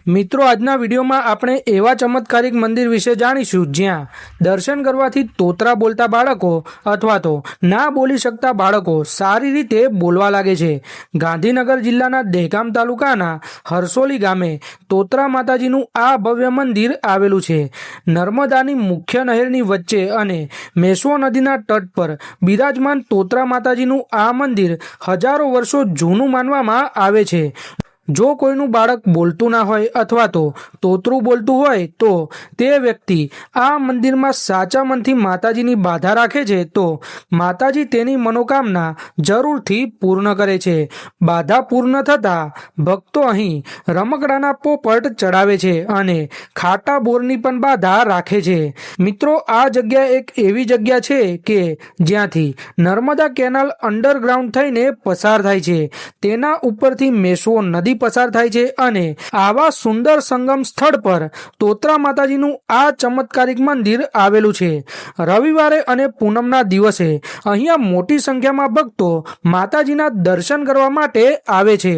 મિત્રો આજના વિડીયોમાં આપણે એવા ચમત્કારિક મંદિર વિશે જાણીશું જ્યાં દર્શન કરવાથી તોતરા બોલતા બાળકો અથવા તો ના બોલી શકતા બાળકો સારી રીતે બોલવા લાગે છે। ગાંધીનગર જિલ્લાના દહેગામ તાલુકાના હરસોલી ગામે તોતરા માતાજીનું આ ભવ્ય મંદિર આવેલું છે। નર્મદાની મુખ્ય નહેરની વચ્ચે અને મેશ્વો નદીના તટ પર બિરાજમાન તોતરા માતાજીનું આ મંદિર હજારો વર્ષો જૂનું માનવામાં આવે છે। જો કોઈનું બાળક બોલતું ના હોય અથવા તો તોતરું બોલતું હોય તો તે વ્યક્તિ આ મંદિરમાં સાચા મનથી માતાજીની બાધા રાખે છે તો માતાજી તેની મનોકામના જરૂરથી પૂર્ણ કરે છે। બાધા પૂર્ણ થતાં ભક્તો અહીં રમકડાના પોપટ ચડાવે છે અને ખાટા બોરની પણ બાધા રાખે છે। મિત્રો આ જગ્યા એક એવી જગ્યા છે કે જ્યાંથી નર્મદા કેનાલ અંડરગ્રાઉન્ડ થઈને પસાર થાય છે। તેના ઉપરથી મેશ્વો નદી પસાર થાય છે અને આવા સુંદર સંગમ સ્થળ પર તોતરા માતાજીનું આ ચમત્કારિક મંદિર આવેલું છે। રવિવારે અને પૂનમના દિવસે અહીંયા મોટી સંખ્યામાં ભક્તો માતાજીના દર્શન કરવા માટે આવે છે।